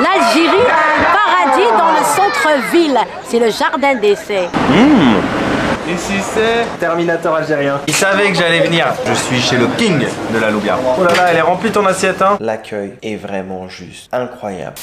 L'Algérie a un paradis dans le centre-ville. C'est le jardin d'essai. Ici c'est Terminator algérien. Il savait que j'allais venir. Je suis chez le king de la loubia. Oh là là, elle est remplie ton assiette hein. L'accueil est vraiment juste incroyable.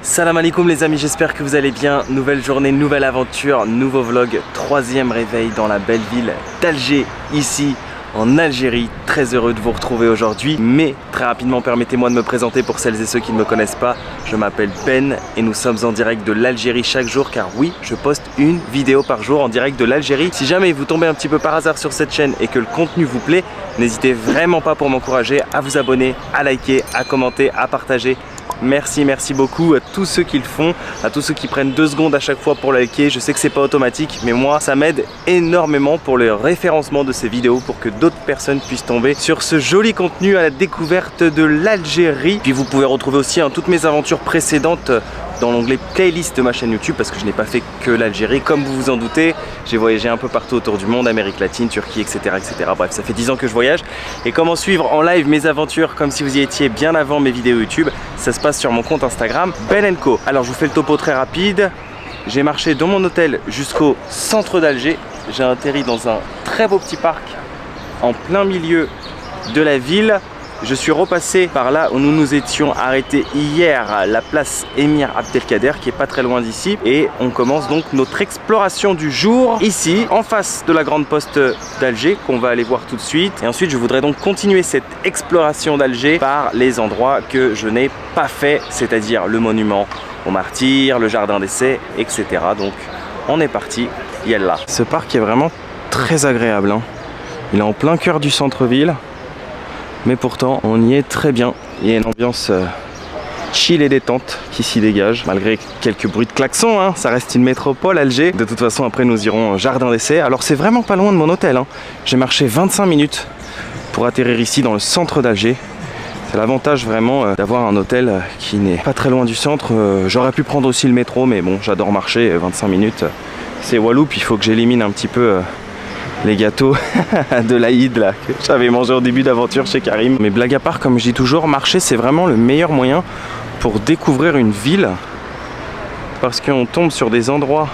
Salam alaikum les amis, j'espère que vous allez bien. Nouvelle journée, nouvelle aventure, nouveau vlog, troisième réveil dans la belle ville d'Alger, ici en Algérie. Très heureux de vous retrouver aujourd'hui, mais très rapidement permettez-moi de me présenter pour celles et ceux qui ne me connaissent pas. Je m'appelle Ben et nous sommes en direct de l'Algérie chaque jour, car oui, je poste une vidéo par jour en direct de l'Algérie. Si jamais vous tombez un petit peu par hasard sur cette chaîne et que le contenu vous plaît, n'hésitez vraiment pas pour m'encourager à vous abonner, à liker, à commenter, à partager. Merci beaucoup à tous ceux qui le font, à tous ceux qui prennent 2 secondes à chaque fois pour liker. Je sais que c'est pas automatique, mais moi ça m'aide énormément pour le référencement de ces vidéos, pour que d'autres personnes puissent tomber sur ce joli contenu à la découverte de l'Algérie. Puis vous pouvez retrouver aussi toutes mes aventures précédentes dans l'onglet playlist de ma chaîne YouTube, parce que je n'ai pas fait que l'Algérie, comme vous vous en doutez. J'ai voyagé un peu partout autour du monde, Amérique latine, Turquie, etc. Bref, ça fait 10 ans que je voyage. Et comment suivre en live mes aventures comme si vous y étiez bien avant mes vidéos YouTube, ça se passe sur mon compte Instagram Ben & Co. Alors je vous fais le topo très rapide. J'ai marché de mon hôtel jusqu'au centre d'Alger. J'ai atterri dans un très beau petit parc en plein milieu de la ville. Je suis repassé par là où nous nous étions arrêtés hier, la place Émir Abdelkader, qui est pas très loin d'ici. Et on commence donc notre exploration du jour ici, en face de la grande poste d'Alger, qu'on va aller voir tout de suite. Et ensuite, je voudrais donc continuer cette exploration d'Alger par les endroits que je n'ai pas fait, c'est-à-dire le monument aux martyrs, le jardin d'essai, etc. Donc, on est parti, yallah. Ce parc est vraiment très agréable, hein. Il est en plein cœur du centre-ville. Mais pourtant on y est très bien. Il y a une ambiance chill et détente qui s'y dégage, malgré quelques bruits de klaxons, hein. Ça reste une métropole, Alger. De toute façon après nous irons au jardin d'essai. Alors c'est vraiment pas loin de mon hôtel, hein. J'ai marché 25 minutes pour atterrir ici dans le centre d'Alger. C'est l'avantage vraiment d'avoir un hôtel qui n'est pas très loin du centre. J'aurais pu prendre aussi le métro, mais bon, j'adore marcher, 25 minutes c'est walou. Puis il faut que j'élimine un petit peu les gâteaux de l'Aïd là que j'avais mangé au début d'aventure chez Karim. Mais blague à part, comme je dis toujours, marcher c'est vraiment le meilleur moyen pour découvrir une ville, parce qu'on tombe sur des endroits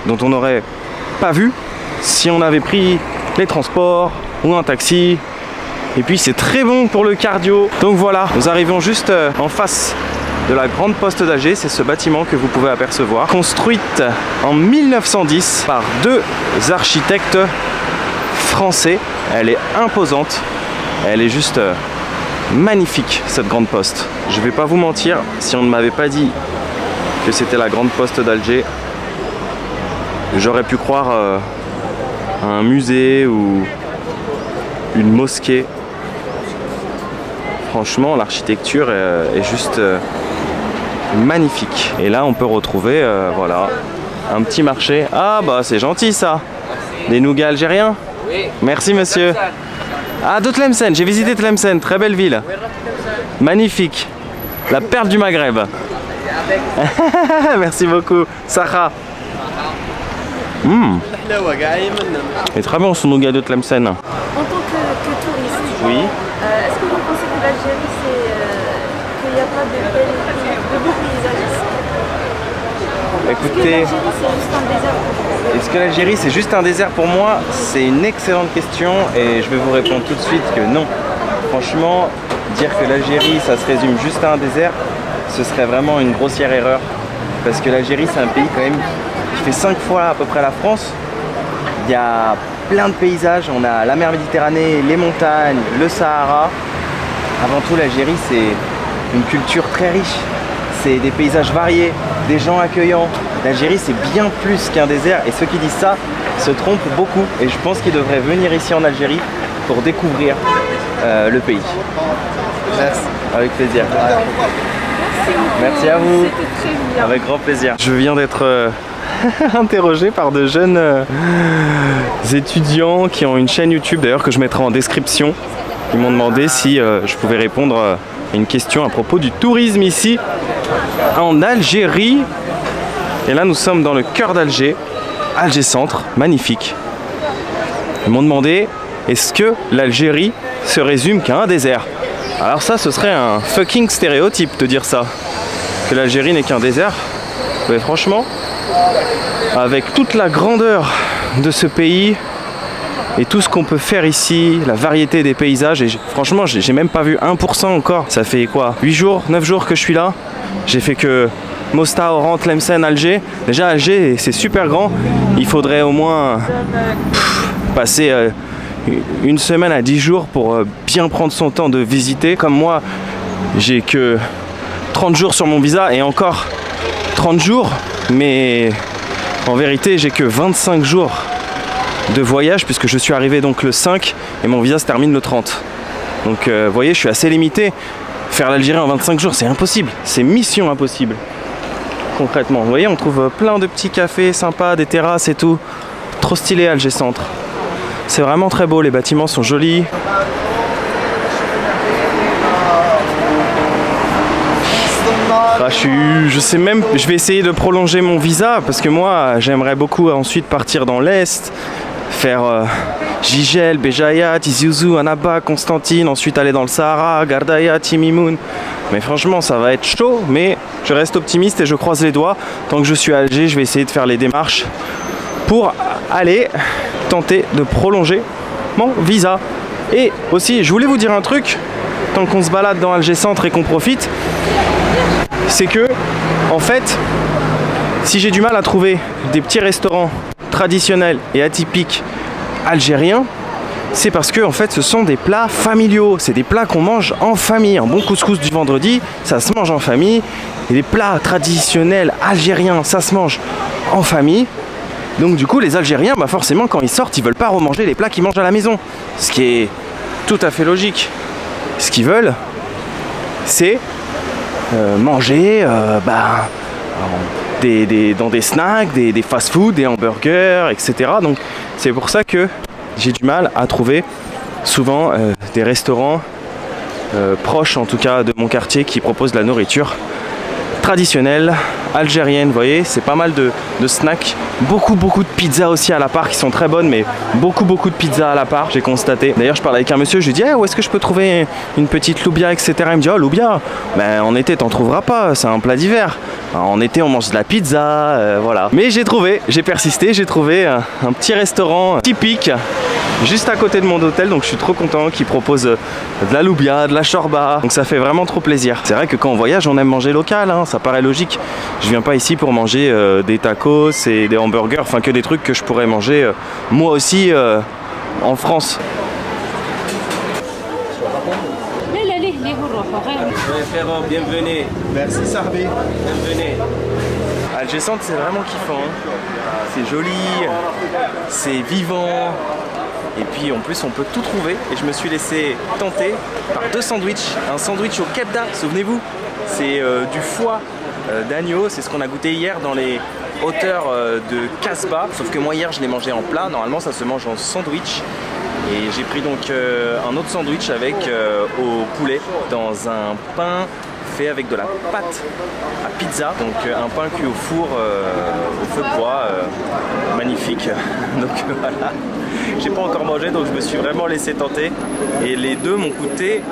dont on n'aurait pas vu si on avait pris les transports ou un taxi. Et puis c'est très bon pour le cardio. Donc voilà, nous arrivons juste en face de la grande poste d'Alger. C'est ce bâtiment que vous pouvez apercevoir, construite en 1910 par 2 architectes français. Elle est imposante, elle est juste magnifique cette grande poste. Je vais pas vous mentir, si on ne m'avait pas dit que c'était la grande poste d'Alger, j'aurais pu croire à un musée ou une mosquée. Franchement, l'architecture est juste magnifique. Et là on peut retrouver voilà, un petit marché. Ah bah c'est gentil ça. Des nougats algériens. Oui. Merci monsieur. Ah, de Tlemcen, j'ai visité Tlemcen, très belle ville. Magnifique. La perle du Maghreb. Merci beaucoup. Saha. Et très bon son nougat de Tlemcen. En tant que touriste, oui. Est-ce que vous pensez que l'Algérie, qu'il n'y a pas de beaux paysages ici? Écoutez, est-ce que l'Algérie c'est juste un désert pour moi? C'est une excellente question et je vais vous répondre tout de suite que non. Franchement, dire que l'Algérie ça se résume juste à un désert, ce serait vraiment une grossière erreur. Parce que l'Algérie c'est un pays quand même qui fait 5 fois à peu près la France. Il y a plein de paysages, on a la mer Méditerranée, les montagnes, le Sahara. Avant tout l'Algérie c'est une culture très riche. C'est des paysages variés, des gens accueillants. L'Algérie c'est bien plus qu'un désert et ceux qui disent ça se trompent beaucoup. Et je pense qu'ils devraient venir ici en Algérie pour découvrir le pays. Merci. Avec plaisir. Merci beaucoup. Merci à vous. C'était très bien. Avec grand plaisir. Je viens d'être interrogé par de jeunes étudiants qui ont une chaîne YouTube, d'ailleurs que je mettrai en description. Ils m'ont demandé si je pouvais répondre à une question à propos du tourisme ici en Algérie. Et là nous sommes dans le cœur d'Alger, Alger Centre, magnifique. Ils m'ont demandé est-ce que l'Algérie se résume qu'à un désert? Alors ça, ce serait un fucking stéréotype de dire ça, que l'Algérie n'est qu'un désert. Mais franchement, avec toute la grandeur de ce pays et tout ce qu'on peut faire ici, la variété des paysages, et franchement, j'ai même pas vu 1% encore. Ça fait quoi, 8 jours, 9 jours que je suis là. J'ai fait que Mostar, Oran, Tlemcen, Alger. Déjà Alger, c'est super grand. Il faudrait au moins passer une semaine à 10 jours pour bien prendre son temps de visiter. Comme moi, j'ai que 30 jours sur mon visa et encore 30 jours, mais en vérité j'ai que 25 jours de voyage puisque je suis arrivé donc le 5 et mon visa se termine le 30. Donc vous voyez, je suis assez limité. Faire l'Algérie en 25 jours, c'est impossible, c'est mission impossible. Concrètement, vous voyez, on trouve plein de petits cafés sympas, des terrasses et tout. Trop stylé Alger Centre. C'est vraiment très beau, les bâtiments sont jolis. Ah, je sais même, je vais essayer de prolonger mon visa parce que moi j'aimerais beaucoup ensuite partir dans l'Est, faire Jijel, Béjaïa, Tizi Ouzou, Annaba, Constantine, ensuite aller dans le Sahara, Gardaïa, Timimoun. Mais franchement ça va être chaud, mais je reste optimiste et je croise les doigts. Tant que je suis à Alger, je vais essayer de faire les démarches pour aller tenter de prolonger mon visa. Et aussi, je voulais vous dire un truc, tant qu'on se balade dans Alger Centre et qu'on profite, c'est que, en fait, si j'ai du mal à trouver des petits restaurants traditionnels et atypiques algériens, c'est parce que en fait ce sont des plats familiaux, c'est des plats qu'on mange en famille. Un bon couscous du vendredi, ça se mange en famille. Et les plats traditionnels algériens, ça se mange en famille. Donc du coup les Algériens, bah forcément quand ils sortent, ils veulent pas remanger les plats qu'ils mangent à la maison. Ce qui est tout à fait logique. Ce qu'ils veulent, c'est manger dans des snacks, des fast-food, des hamburgers, etc. Donc c'est pour ça que j'ai du mal à trouver souvent des restaurants proches en tout cas de mon quartier qui proposent de la nourriture traditionnelle algérienne. Vous voyez, c'est pas mal de snacks, beaucoup de pizzas aussi à la part qui sont très bonnes, mais beaucoup de pizzas à la part, j'ai constaté. D'ailleurs je parlais avec un monsieur, je lui dis où est-ce que je peux trouver une petite loubia, etc. Il me dit loubia, ben en été t'en trouveras pas, c'est un plat d'hiver. En été on mange de la pizza, voilà. Mais j'ai persisté, j'ai trouvé un petit restaurant typique juste à côté de mon hôtel, donc je suis trop content, qui propose de la loubia, de la shorba, donc ça fait vraiment trop plaisir. C'est vrai que quand on voyage on aime manger local, hein, ça paraît logique. Je viens pas ici pour manger des tacos et des hamburgers, enfin que des trucs que je pourrais manger moi aussi en France. Bienvenue. Merci Sarbi. Bienvenue. Alger Centre, c'est vraiment kiffant. C'est joli, c'est vivant. Et puis en plus on peut tout trouver. Et je me suis laissé tenter par 2 sandwichs. Un sandwich au kebda, souvenez-vous. C'est du foie d'agneau. C'est ce qu'on a goûté hier dans les hauteurs de Casbah. Sauf que moi hier je l'ai mangé en plat. Normalement ça se mange en sandwich. Et j'ai pris donc un autre sandwich avec au poulet dans un pain fait avec de la pâte à pizza, donc un pain cuit au four au feu de bois, magnifique. Donc voilà, j'ai pas encore mangé donc je me suis vraiment laissé tenter et les deux m'ont coûté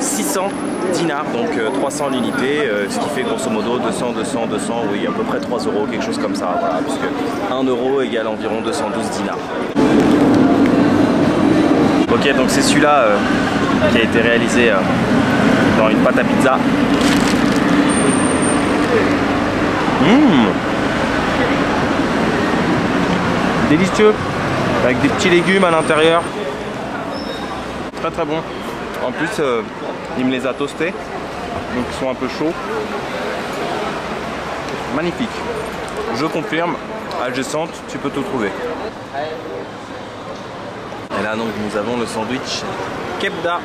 600 dinars, donc 300 l'unité, ce qui fait grosso modo 200, oui à peu près 3 euros, quelque chose comme ça, voilà, puisque 1 euro égale environ 212 dinars. Ok, donc c'est celui-là qui a été réalisé dans une pâte à pizza. Délicieux, avec des petits légumes à l'intérieur. Très bon. En plus, il me les a toastés, donc ils sont un peu chauds. Magnifique. Je confirme, Alger Centre, tu peux tout trouver. Et là donc nous avons le sandwich kebda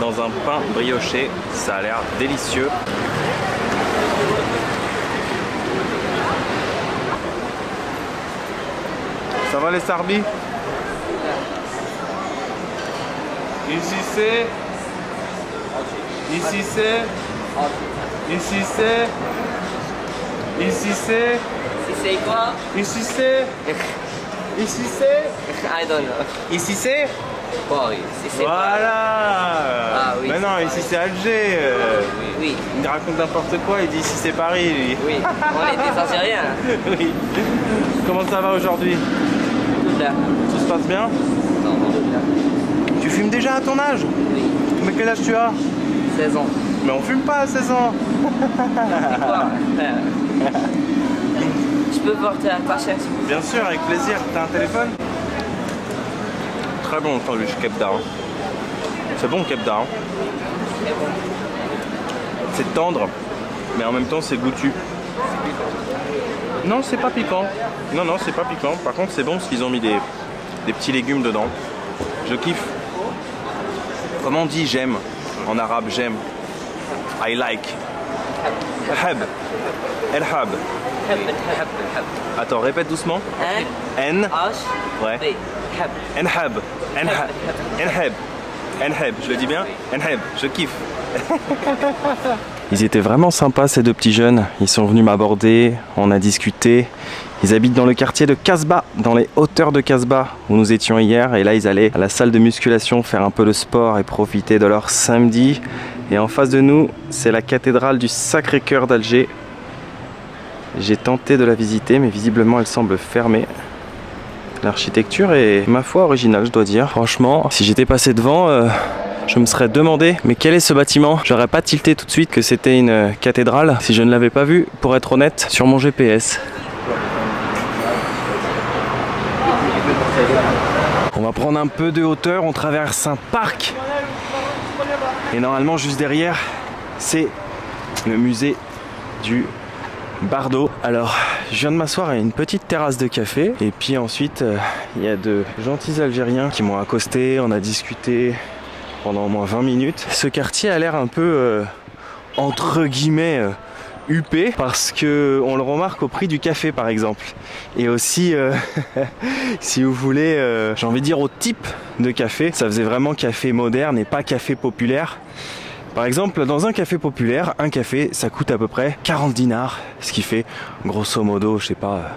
dans un pain brioché, ça a l'air délicieux. Ça va les Sarbis? Ici c'est... Ici c'est... Ici c'est... Ici c'est... Si c'est quoi? Ici c'est... Ici c'est... I don't know. Ici c'est... Paris. Si c'est Voilà. Ah oui, mais non, c'est ici Paris. c'est Alger. Oui, Il raconte n'importe quoi, il dit ici c'est Paris lui. oui. On est des Algériens. Oui. Comment ça va aujourd'hui? Là. Tout se passe bien? Non, là. Tu fumes déjà à ton âge? Oui. Mais quel âge tu as? 16 ans. Mais on fume pas à 16 ans. C'est quoi? Je peux porter ta chaise? Bien sûr, avec plaisir. T'as un téléphone? Très bon sandwich kebda. Hein. C'est bon kebda. Hein. C'est tendre, mais en même temps c'est goûtu. Non, c'est pas piquant. Non, non, c'est pas piquant. Par contre, c'est bon parce qu'ils ont mis des petits légumes dedans. Je kiffe. Comment on dit j'aime? En arabe, j'aime. I like. Hab. El hab. Attends, répète doucement. N. Ouais. Enhab. Enhab. Enhab. Enhab. Je le dis bien? Enhab. Je kiffe. Ils étaient vraiment sympas ces deux petits jeunes, ils sont venus m'aborder, on a discuté. Ils habitent dans le quartier de Casbah, dans les hauteurs de Casbah où nous étions hier, et là ils allaient à la salle de musculation faire un peu de sport et profiter de leur samedi. Et en face de nous, c'est la cathédrale du Sacré-Cœur d'Alger. J'ai tenté de la visiter mais visiblement elle semble fermée. L'architecture est, ma foi, originale, je dois dire. Franchement, si j'étais passé devant, je me serais demandé, mais quel est ce bâtiment? J'aurais pas tilté tout de suite que c'était une cathédrale si je ne l'avais pas vu, pour être honnête, sur mon GPS. On va prendre un peu de hauteur, on traverse un parc. Et normalement, juste derrière, c'est le musée du Bardo. Alors, je viens de m'asseoir à une petite terrasse de café et puis ensuite il y a de gentils Algériens qui m'ont accosté, on a discuté pendant au moins 20 minutes. Ce quartier a l'air un peu entre guillemets huppé parce que on le remarque au prix du café par exemple. Et aussi si vous voulez, j'ai envie de dire au type de café, ça faisait vraiment café moderne et pas café populaire. Par exemple, dans un café populaire, un café, ça coûte à peu près 40 dinars, ce qui fait grosso modo, je sais pas,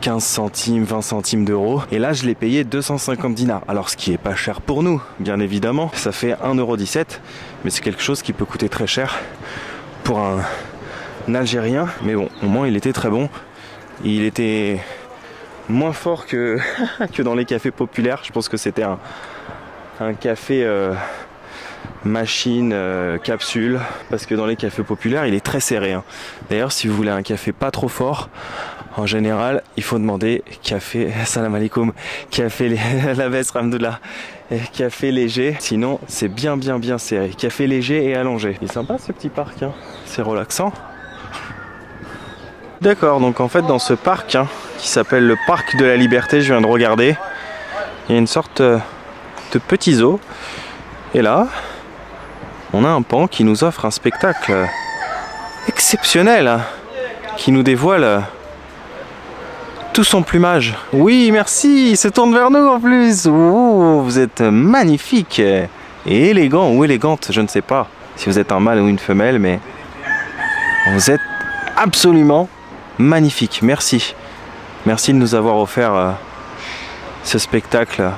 15 centimes, 20 centimes d'euros. Et là, je l'ai payé 250 dinars. Alors, ce qui est pas cher pour nous, bien évidemment, ça fait 1,17 €, mais c'est quelque chose qui peut coûter très cher pour un Algérien. Mais bon, au moins, il était très bon. Il était moins fort que, que dans les cafés populaires. Je pense que c'était un café... machine, capsule, parce que dans les cafés populaires il est très serré hein. D'ailleurs si vous voulez un café pas trop fort, en général il faut demander café, salam alaikum, café la baisse ramdoullah, café léger, sinon c'est bien serré, café léger et allongé. Il est sympa ce petit parc hein. C'est relaxant. D'accord, donc en fait dans ce parc hein, qui s'appelle le parc de la Liberté, je viens de regarder, il y a une sorte de petit zoo et là on a un pan qui nous offre un spectacle exceptionnel, hein, qui nous dévoile tout son plumage. Oui, merci, il se tourne vers nous en plus. Ouh, vous êtes magnifique et élégant ou élégante, je ne sais pas si vous êtes un mâle ou une femelle, mais vous êtes absolument magnifique. Merci. Merci de nous avoir offert ce spectacle.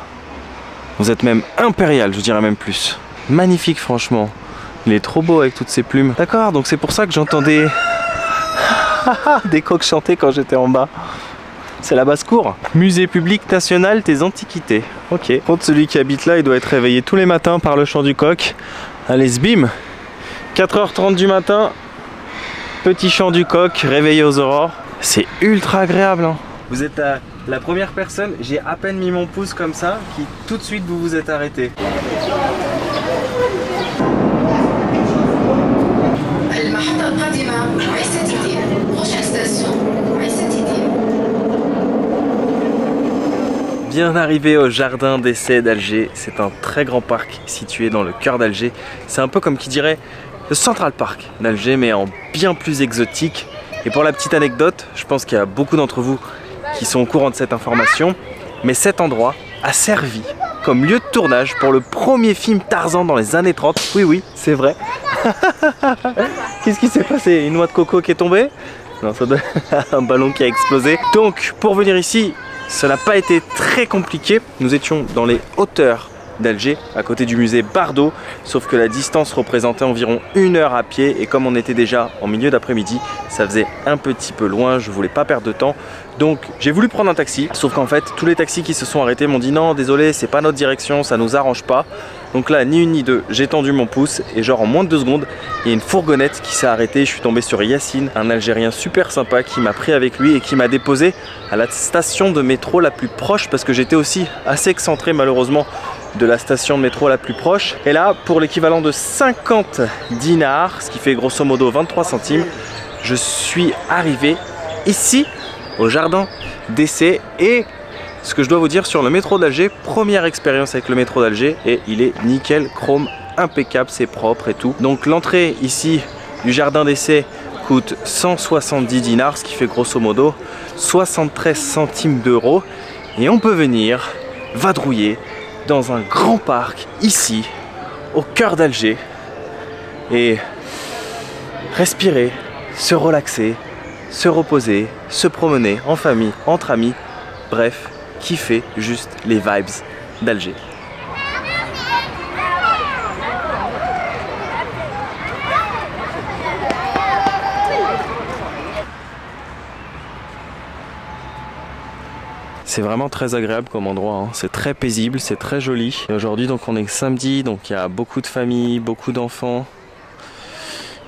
Vous êtes même impérial, je dirais même plus. Magnifique franchement. Il est trop beau avec toutes ces plumes. D'accord, donc c'est pour ça que j'entendais des coqs chanter quand j'étais en bas. C'est la basse-cour. Musée public national des antiquités. Ok. Contre celui qui habite là, il doit être réveillé tous les matins par le chant du coq. Allez, bim. 4h30 du matin. Petit chant du coq, réveillé aux aurores. C'est ultra agréable. Hein. Vous êtes la première personne, j'ai à peine mis mon pouce comme ça, qui tout de suite vous vous êtes arrêté. Bien arrivé au jardin d'essai d'Alger, c'est un très grand parc situé dans le cœur d'Alger. C'est un peu comme qui dirait le Central Park d'Alger, mais en bien plus exotique. Et pour la petite anecdote, je pense qu'il y a beaucoup d'entre vous qui sont au courant de cette information. mais cet endroit a servi comme lieu de tournage pour le premier film Tarzan dans les années 30. Oui, oui, c'est vrai. Qu'est-ce qui s'est passé? Une noix de coco qui est tombée? Non, ça doit être un ballon qui a explosé. Donc, pour venir ici, ça n'a pas été très compliqué. Nous étions dans les hauteurs d'Alger, à côté du musée Bardo, sauf que la distance représentait environ 1 heure à pied et comme on était déjà en milieu d'après-midi, ça faisait un petit peu loin, je voulais pas perdre de temps, donc j'ai voulu prendre un taxi, sauf qu'en fait tous les taxis qui se sont arrêtés m'ont dit non désolé c'est pas notre direction, ça nous arrange pas. Donc là ni une ni deux, j'ai tendu mon pouce et genre en moins de 2 secondes, il y a une fourgonnette qui s'est arrêtée, je suis tombé sur Yacine, un Algérien super sympa qui m'a pris avec lui et qui m'a déposé à la station de métro la plus proche parce que j'étais aussi assez excentré malheureusement de la station de métro la plus proche. Et là, pour l'équivalent de 50 dinars, ce qui fait grosso modo 23 centimes, je suis arrivé ici, au jardin d'essai. Et ce que je dois vous dire sur le métro d'Alger, première expérience avec le métro d'Alger, et il est nickel, chrome, impeccable, c'est propre et tout. Donc l'entrée ici du jardin d'essai coûte 170 dinars, ce qui fait grosso modo 73 centimes d'euros. Et on peut venir vadrouiller dans un grand parc ici au cœur d'Alger et respirer, se relaxer, se reposer, se promener en famille, entre amis, bref, kiffer juste les vibes d'Alger. C'est vraiment très agréable comme endroit, hein. C'est très paisible, c'est très joli. Et aujourd'hui donc on est samedi, donc il y a beaucoup de familles, beaucoup d'enfants.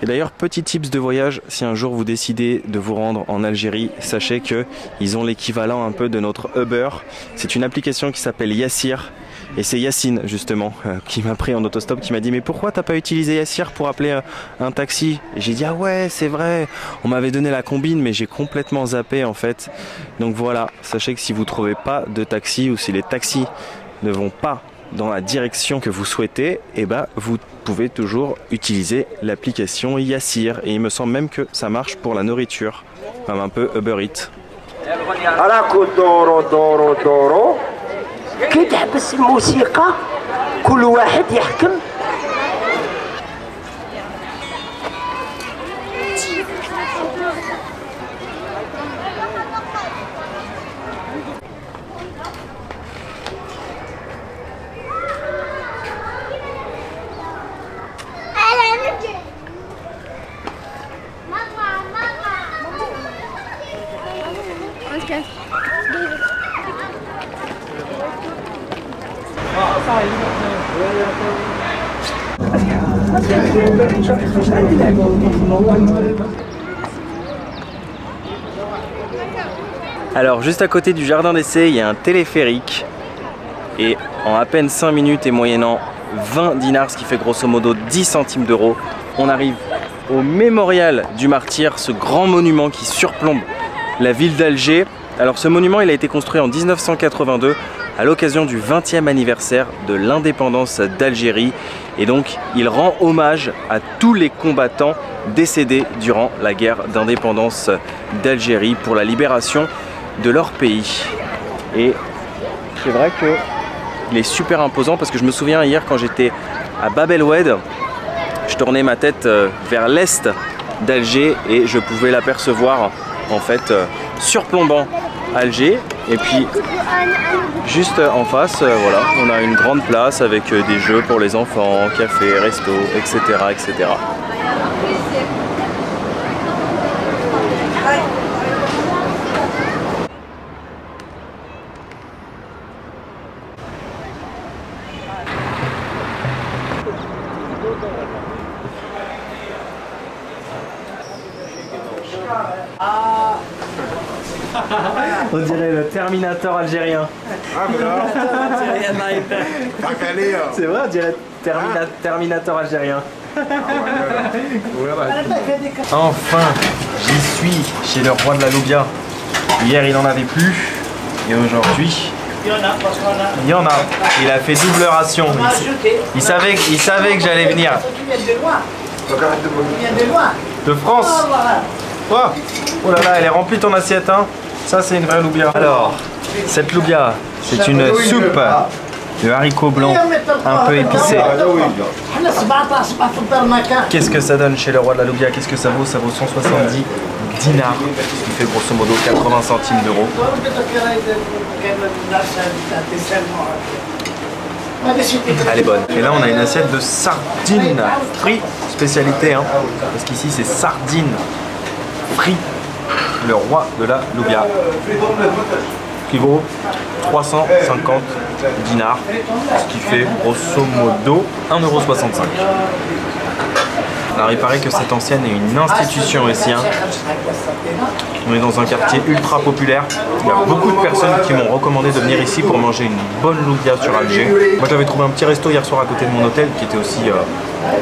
Et d'ailleurs petit tips de voyage, si un jour vous décidez de vous rendre en Algérie, sachez que ils ont l'équivalent un peu de notre Uber. C'est une application qui s'appelle Yassir. Et c'est Yacine justement qui m'a pris en autostop, qui m'a dit mais pourquoi t'as pas utilisé Yassir pour appeler un taxi? Et j'ai dit ah ouais c'est vrai, on m'avait donné la combine mais j'ai complètement zappé en fait. Donc voilà, sachez que si vous trouvez pas de taxi ou si les taxis ne vont pas dans la direction que vous souhaitez, et ben vous pouvez toujours utiliser l'application Yassir. Et il me semble même que ça marche pour la nourriture, comme un peu Uber Eats. كي تحبس الموسيقى كل واحد يحكم. Alors juste à côté du jardin d'essai, il y a un téléphérique et en à peine 5 minutes et moyennant 20 dinars, ce qui fait grosso modo 10 centimes d'euros, on arrive au mémorial du martyr, ce grand monument qui surplombe la ville d'Alger. Alors ce monument il a été construit en 1982 à l'occasion du 20e anniversaire de l'indépendance d'Algérie et donc il rend hommage à tous les combattants décédés durant la guerre d'indépendance d'Algérie pour la libération de leur pays. Et c'est vrai qu'il est super imposant parce que je me souviens hier quand j'étais à Bab el Oued, je tournais ma tête vers l'est d'Alger et je pouvais l'apercevoir en fait surplombant Alger. Et puis juste en face, voilà, on a une grande place avec des jeux pour les enfants, café, resto, etc. etc. On dirait le Terminator algérien. Ah voilà. C'est vrai, on dirait Terminator algérien. Enfin, j'y suis chez le roi de la Loubia. Hier il n'en avait plus et aujourd'hui il y en a. Il a fait double ration. Il savait que j'allais venir. De France. Oh là là, elle est remplie ton assiette, hein. Ça c'est une vraie loubia. Alors, cette loubia, C'est une soupe de haricots blancs un peu épicée. Qu'est-ce que ça donne chez le roi de la Loubia? Qu'est-ce que ça vaut? Ça vaut 170 dinars, ce qui fait grosso modo 80 centimes d'euros. Elle est bonne. Et là on a une assiette de sardines frites, spécialité hein, parce qu'ici c'est sardines frites, le roi de la Loubia, qui vaut 350 dinars, ce qui fait grosso modo 1,65 €. Alors il paraît que cette ancienne est une institution ici. Hein. On est dans un quartier ultra populaire. Il y a beaucoup de personnes qui m'ont recommandé de venir ici pour manger une bonne loubia sur Alger. Moi j'avais trouvé un petit resto hier soir à côté de mon hôtel qui était aussi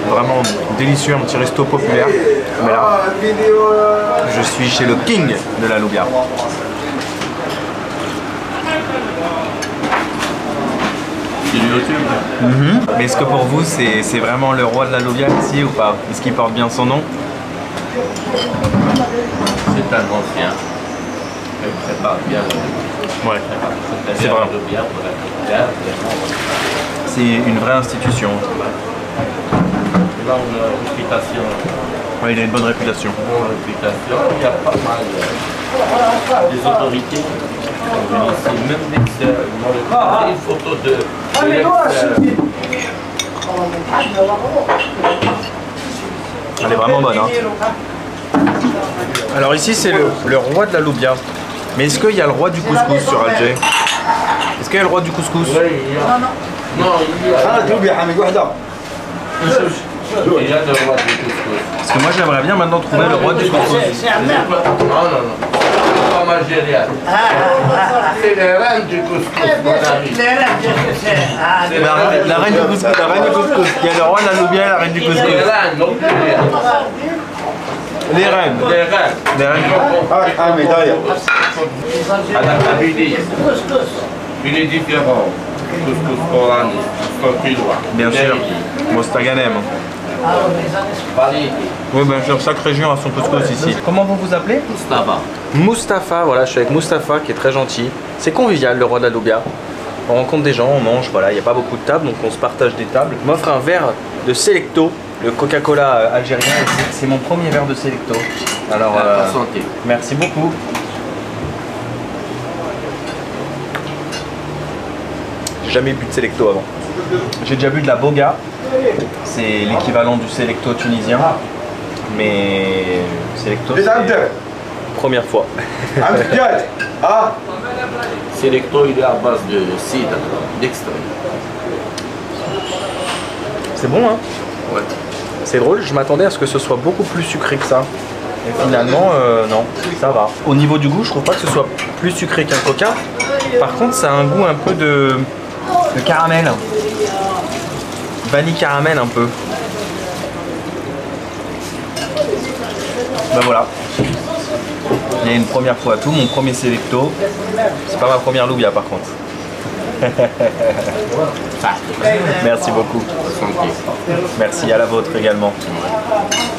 vraiment délicieux, un petit resto populaire. Mais là, je suis chez le king de la loubia. Mais est-ce que pour vous c'est vraiment le roi de la loubia ici ou pas? Est-ce qu'il porte bien son nom? C'est un ancien. Il prépare bien le Ouais, c'est vrai. C'est une vraie institution. Il a une réputation. Ouais, il a une bonne réputation. Il y a pas mal des autorités qui sont venues ici, même l'extérieur. Ils m'ont fait une photo de l'extérieur. Elle est vraiment bonne. Hein. Alors ici c'est le roi de la loubia. Mais est-ce qu'il y a le roi du couscous sur Alger? Est-ce qu'il y a le roi du couscous? Oui, il y a. Non, il y a. Il y a le roi du couscous. Parce que moi j'aimerais bien maintenant trouver le roi du couscous. Non. Comme algérien. C'est les reines du couscous, mon ami. La reine du couscous, la reine du couscous. Il y a le roi de la loubia et la reine du couscous. Les reines, non plus. Les reines. Les reines. Les reines. Il est différent. Couscous coranique, plus loin. Bien sûr. Mostaganem. Oui, bien sûr, chaque région a son couscous ici. Comment vous vous appelez? Mustafa. Moustapha, voilà, je suis avec Moustapha qui est très gentil. C'est convivial, le roi de la loubia. On rencontre des gens, on mange, voilà, il n'y a pas beaucoup de tables, donc on se partage des tables. Il m'offre un verre de Selecto, le Coca-Cola algérien. C'est mon premier verre de Selecto. Alors, santé. merci beaucoup. J'ai jamais bu de Selecto avant. J'ai déjà bu de la Boga. C'est l'équivalent du Selecto tunisien. Mais Selecto, c'est première fois. Selecto, il est à base de cidre, d'extrait. C'est bon, hein? Ouais. C'est drôle, je m'attendais à ce que ce soit beaucoup plus sucré que ça. Et finalement, non, ça va. Au niveau du goût, je trouve pas que ce soit plus sucré qu'un coca. Par contre, ça a un goût un peu de caramel. Vanille caramel un peu. Ben voilà. Il y a une première fois à tout, mon premier Selecto. C'est pas ma première loubia par contre. Merci beaucoup. Merci à la vôtre également.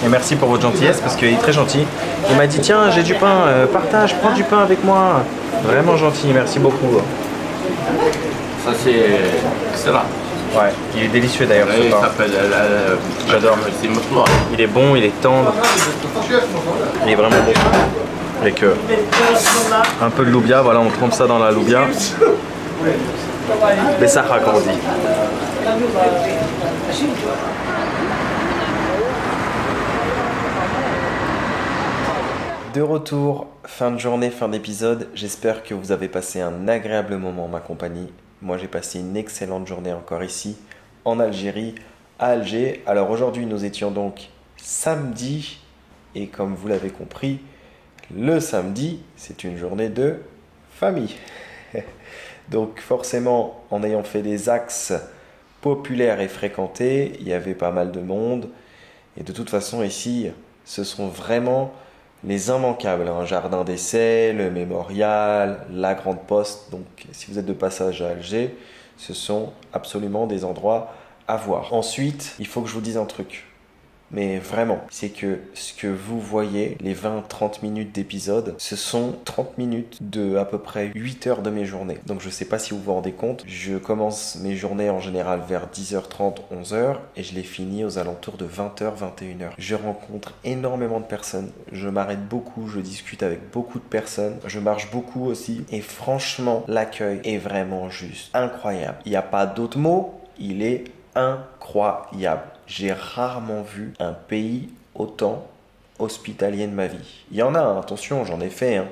Et merci pour votre gentillesse parce qu'il est très gentil. Il m'a dit tiens j'ai du pain, partage, prends du pain avec moi. Vraiment gentil, merci beaucoup. Ça c'est excellent. Ouais, il est délicieux d'ailleurs ce Il pain. s'appelle J'adore. C'est maintenant. Il est bon, il est tendre. Il est vraiment bon. Avec un peu de loubia, voilà on trempe ça dans la loubia. Bessaha comme on dit. De retour, fin de journée, fin d'épisode. J'espère que vous avez passé un agréable moment en ma compagnie. Moi j'ai passé une excellente journée encore ici, en Algérie, à Alger. Alors aujourd'hui nous étions donc samedi, et comme vous l'avez compris, le samedi c'est une journée de famille. Donc forcément, en ayant fait des axes populaires et fréquentés, il y avait pas mal de monde. Et de toute façon ici, ce sont vraiment les immanquables. Un jardin d'essai, le mémorial, la grande poste. Donc si vous êtes de passage à Alger, ce sont absolument des endroits à voir. Ensuite, il faut que je vous dise un truc. mais vraiment. C'est que ce que vous voyez, les 20-30 minutes d'épisode, ce sont 30 minutes de à peu près 8 heures de mes journées. Donc je sais pas si vous vous rendez compte, je commence mes journées en général vers 10h30, 11h et je les finis aux alentours de 20h, 21h. Je rencontre énormément de personnes, je m'arrête beaucoup, je discute avec beaucoup de personnes, je marche beaucoup aussi et franchement, l'accueil est vraiment juste incroyable. Il n'y a pas d'autre mot, il est incroyable. J'ai rarement vu un pays autant hospitalier de ma vie. Il y en a, hein, attention, j'en ai fait, hein.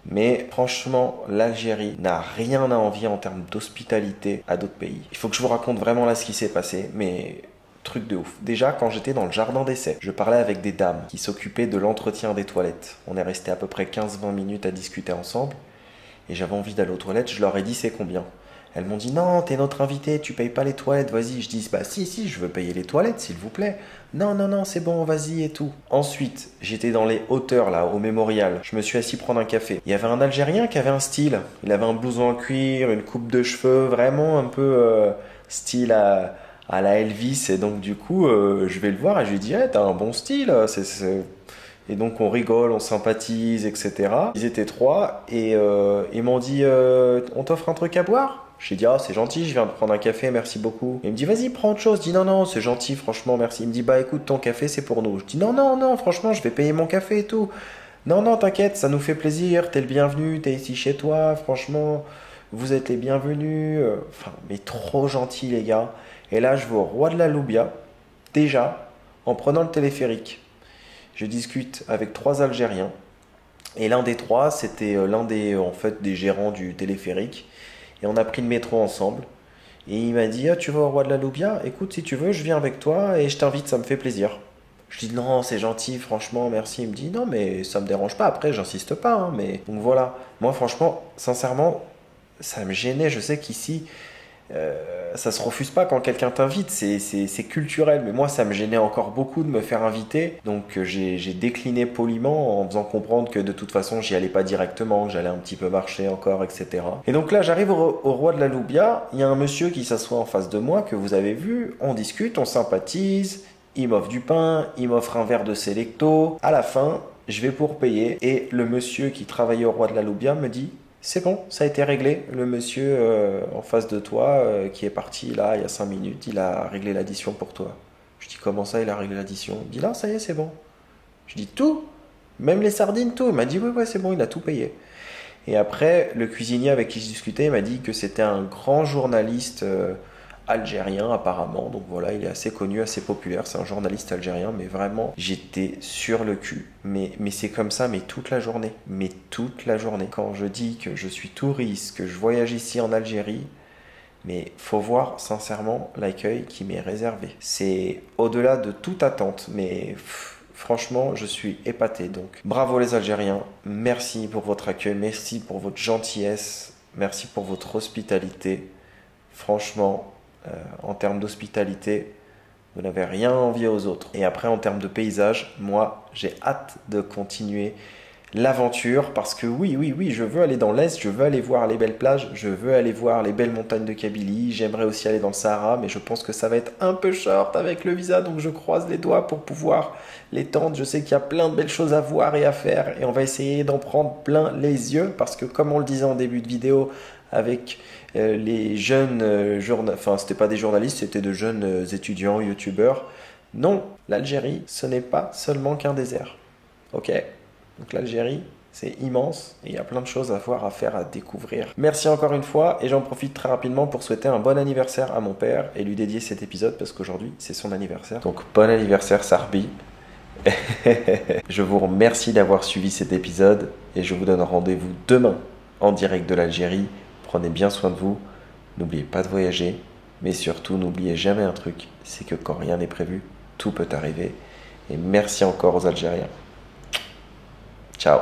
Mais franchement, l'Algérie n'a rien à envier en termes d'hospitalité à d'autres pays. Il faut que je vous raconte vraiment là ce qui s'est passé, mais truc de ouf. Déjà, quand j'étais dans le jardin d'essai, je parlais avec des dames qui s'occupaient de l'entretien des toilettes. On est resté à peu près 15-20 minutes à discuter ensemble et j'avais envie d'aller aux toilettes, je leur ai dit c'est combien. Elles m'ont dit non, t'es notre invité, tu payes pas les toilettes, vas-y. Je dis bah si, je veux payer les toilettes s'il vous plaît. Non, c'est bon, vas-y et tout. Ensuite, j'étais dans les hauteurs là, au mémorial. Je me suis assis prendre un café. Il y avait un Algérien qui avait un style. Il avait un blouson en cuir, une coupe de cheveux, vraiment un peu style à la Elvis. Et donc du coup, je vais le voir et je lui dis hey, t'as un bon style, Et donc on rigole, on sympathise, etc. Ils étaient 3 et ils m'ont dit on t'offre un truc à boire? J'ai dit ah c'est gentil, je viens de prendre un café, merci beaucoup. Il me dit vas-y prends autre chose. Je dis non c'est gentil franchement merci. Il me dit bah écoute ton café c'est pour nous. Je dis non franchement je vais payer mon café et tout. Non t'inquiète ça nous fait plaisir, t'es le bienvenu, t'es ici chez toi, franchement vous êtes les bienvenus. Enfin mais trop gentil les gars. Et là je vais au Roi de la Loubia déjà en prenant le téléphérique. Je discute avec 3 Algériens et l'un des 3 c'était l'un des gérants du téléphérique et on a pris le métro ensemble et il m'a dit ah, tu vas au Roi de la Loubia, écoute si tu veux je viens avec toi et je t'invite, ça me fait plaisir. Je dis non c'est gentil franchement merci. Il me dit non mais ça me dérange pas, après j'insiste pas hein, mais donc voilà. Moi franchement sincèrement ça me gênait, je sais qu'ici ça se refuse pas quand quelqu'un t'invite, c'est culturel, mais moi ça me gênait encore beaucoup de me faire inviter, donc j'ai décliné poliment en faisant comprendre que de toute façon j'y allais pas directement, que j'allais un petit peu marcher encore, etc. Et donc là j'arrive au Roi de la Loubia, il y a un monsieur qui s'assoit en face de moi que vous avez vu, on discute, on sympathise, il m'offre du pain, il m'offre un verre de Selecto, à la fin je vais pour payer et le monsieur qui travaillait au Roi de la Loubia me dit c'est bon, ça a été réglé. Le monsieur en face de toi qui est parti là il y a 5 minutes, il a réglé l'addition pour toi. Je dis comment ça il a réglé l'addition? Il me dit là ça y est c'est bon. Je dis tout? Même les sardines tout? Il m'a dit ouais c'est bon, il a tout payé. Et après le cuisinier avec qui je discutais m'a dit que c'était un grand journaliste algérien apparemment. Donc voilà, il est assez connu, assez populaire, c'est un journaliste algérien, mais vraiment j'étais sur le cul. Mais c'est comme ça, mais toute la journée. Mais toute la journée. Quand je dis que je suis touriste, que je voyage ici en Algérie, mais faut voir sincèrement l'accueil qui m'est réservé. C'est au-delà de toute attente, mais franchement, je suis épaté. Donc bravo les Algériens, merci pour votre accueil, merci pour votre gentillesse, merci pour votre hospitalité. Franchement, en termes d'hospitalité, vous n'avez rien à envier aux autres. Et après, en termes de paysage, moi, j'ai hâte de continuer l'aventure parce que oui, je veux aller dans l'Est, je veux aller voir les belles plages, je veux aller voir les belles montagnes de Kabylie, j'aimerais aussi aller dans le Sahara, mais je pense que ça va être un peu short avec le visa, donc je croise les doigts pour pouvoir les tendre. Je sais qu'il y a plein de belles choses à voir et à faire et on va essayer d'en prendre plein les yeux parce que comme on le disait en début de vidéo, avec les jeunes c'était pas des journalistes, c'était de jeunes étudiants, youtubeurs. Non, l'Algérie, ce n'est pas seulement qu'un désert. Ok? Donc l'Algérie, c'est immense et il y a plein de choses à voir, à faire, à découvrir. Merci encore une fois et j'en profite très rapidement pour souhaiter un bon anniversaire à mon père et lui dédier cet épisode parce qu'aujourd'hui, c'est son anniversaire. Donc bon anniversaire Sarbi. Je vous remercie d'avoir suivi cet épisode et je vous donne rendez-vous demain en direct de l'Algérie. Prenez bien soin de vous, n'oubliez pas de voyager, mais surtout n'oubliez jamais un truc, c'est que quand rien n'est prévu, tout peut arriver. Et merci encore aux Algériens. Ciao.